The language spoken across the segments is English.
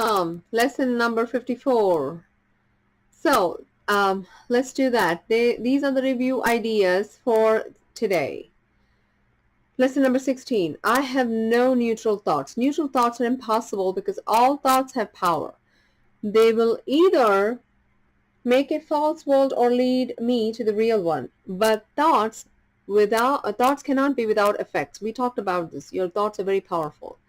Welcome. Lesson number 54. So, let's do that. These are the review ideas for today. Lesson number 16. I have no neutral thoughts. Neutral thoughts are impossible because all thoughts have power. They will either make a false world or lead me to the real one. But thoughts cannot be without effects. We talked about this. Your thoughts are very powerful.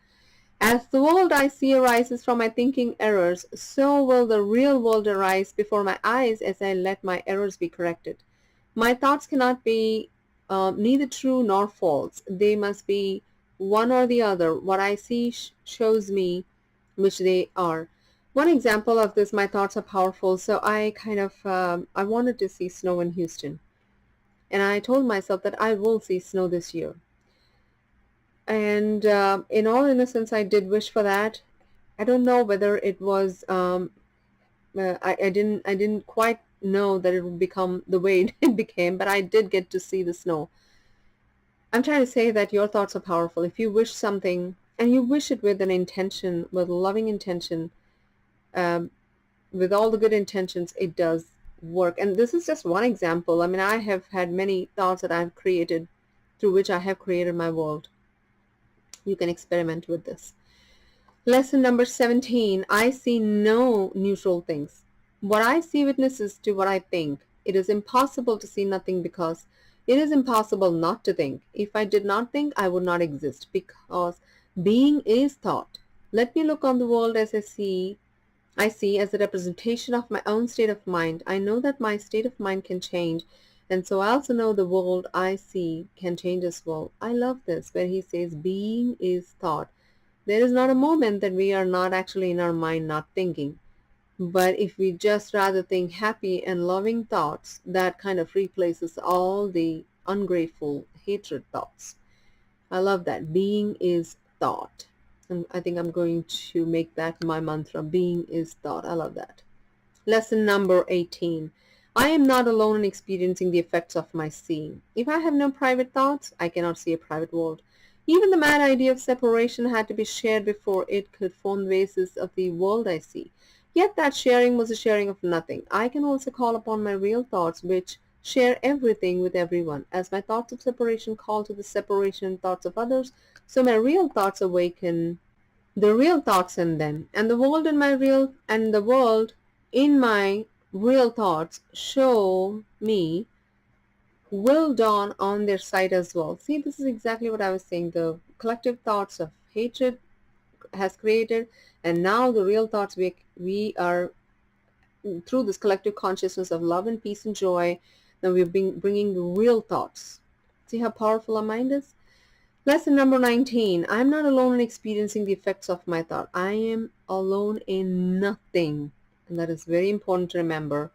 As the world I see arises from my thinking errors, so will the real world arise before my eyes as I let my errors be corrected. My thoughts cannot be neither true nor false. They must be one or the other. What I see shows me which they are. One example of this, my thoughts are powerful. So I I wanted to see snow in Houston. And I told myself that I will see snow this year. And in all innocence, I did wish for that. I don't know whether it was. I didn't quite know that it would become the way it became, but I did get to see the snow. I'm trying to say that your thoughts are powerful. If you wish something and you wish it with an intention, with loving intention, with all the good intentions, it does work. And this is just one example. I mean, I have had many thoughts that I've created, through which I have created my world. You can experiment with this. Lesson number 17. I see no neutral things. What I see witnesses to what I think. It is impossible to see nothing because it is impossible not to think. If I did not think, I would not exist because being is thought. Let me look on the world as I see as a representation of my own state of mind. I know that my state of mind can change, and so I also know the world I see can change as well. I love this, where he says being is thought. There is not a moment that we are not actually in our mind not thinking. But if we just rather think happy and loving thoughts, that kind of replaces all the ungrateful hatred thoughts. I love that. Being is thought. And I think I'm going to make that my mantra. Being is thought. I love that. Lesson number 18. I am not alone in experiencing the effects of my seeing. If I have no private thoughts, I cannot see a private world. Even the mad idea of separation had to be shared before it could form the basis of the world I see. Yet that sharing was a sharing of nothing. I can also call upon my real thoughts, which share everything with everyone. As my thoughts of separation call to the separation thoughts of others, so my real thoughts awaken the real thoughts in them, and the world in my real thoughts show me will dawn on their sight as well. See, this is exactly what I was saying. The collective thoughts of hatred has created, and now the real thoughts we are, through this collective consciousness of love and peace and joy, then we're bringing the real thoughts. See how powerful our mind is? Lesson number 19. I'm not alone in experiencing the effects of my thought. I am alone in nothing. And that is very important to remember.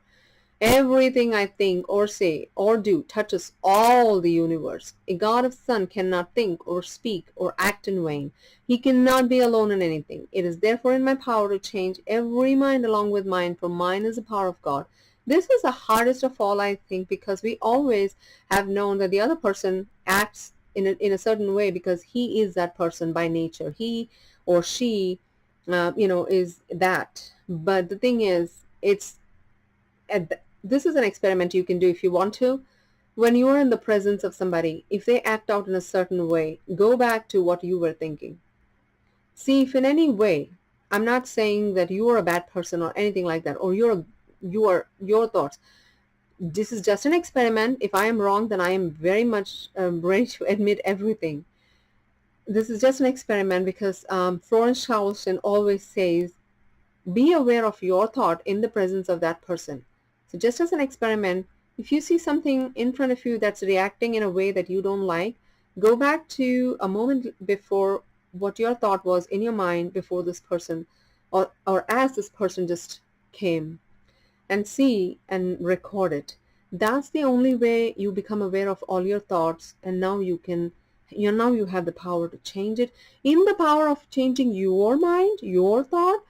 Everything I think or say or do touches all the universe. A God of Sun cannot think or speak or act in vain. He cannot be alone in anything. It is therefore in my power to change every mind along with mine, for mine is the power of God. This is the hardest of all, I think, because we always have known that the other person acts in a certain way because he is that person by nature. He or she, is that. But the thing is, this is an experiment you can do if you want to. When you are in the presence of somebody, if they act out in a certain way, go back to what you were thinking. See if in any way, I'm not saying that you are a bad person or anything like that, or your thoughts. This is just an experiment. If I am wrong, then I am very much ready to admit everything. This is just an experiment because Florence Charleston always says, be aware of your thought in the presence of that person. So just as an experiment, if you see something in front of you that's reacting in a way that you don't like, go back to a moment before what your thought was in your mind before this person or as this person just came, and see and record it. That's the only way you become aware of all your thoughts, and now you have the power to change it. In the power of changing your mind, your thought,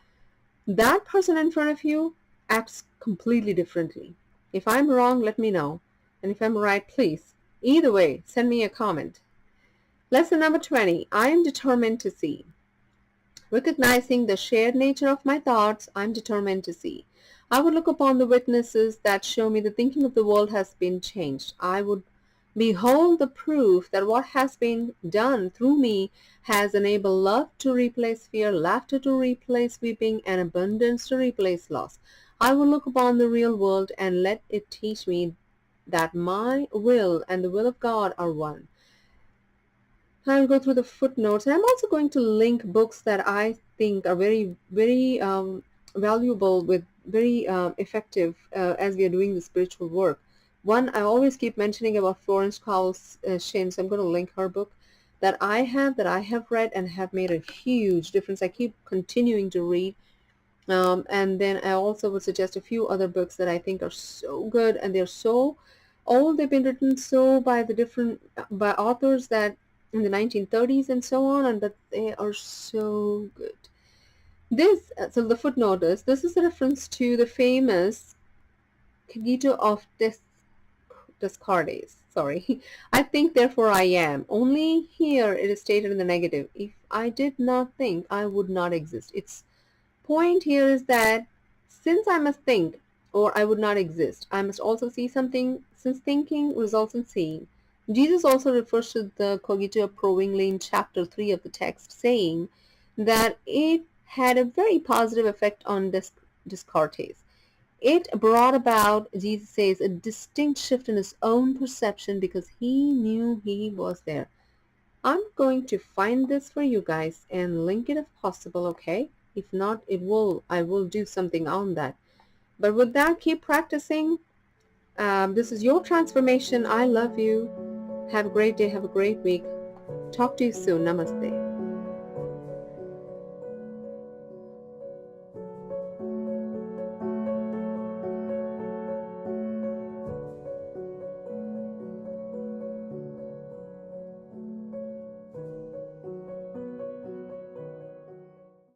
that person in front of you acts completely differently. If I'm wrong, let me know. And if I'm right, please. Either way, send me a comment. Lesson number 20. I am determined to see. Recognizing the shared nature of my thoughts, I am determined to see. I would look upon the witnesses that show me the thinking of the world has been changed. I would behold the proof that what has been done through me has enabled love to replace fear, laughter to replace weeping, and abundance to replace loss. I will look upon the real world and let it teach me that my will and the will of God are one. I'll go through the footnotes, and I'm also going to link books that I think are very valuable, with very effective as we are doing the spiritual work. One I always keep mentioning about Florence Scovel Shinn, so I'm going to link her book that I have read and have made a huge difference. I keep continuing to read. And then I also would suggest a few other books that I think are so good, and they're so all they've been written so by the different by authors that in the 1930s and so on, and that they are so good. This so the footnote is this is a reference to the famous Cogito of Descartes. Sorry, I think therefore I am. Only here it is stated in the negative. If I did not think, I would not exist. Its point here is that since I must think or I would not exist, I must also see something, since thinking results in seeing. Jesus also refers to the cogito approvingly in chapter 3 of the text, saying that it had a very positive effect on Descartes. It brought about, Jesus says, a distinct shift in his own perception because he knew he was there. I'm going to find this for you guys and link it if possible, okay? If not, I will do something on that. But with that, keep practicing. This is your transformation. I love you. Have a great day. Have a great week. Talk to you soon. Namaste.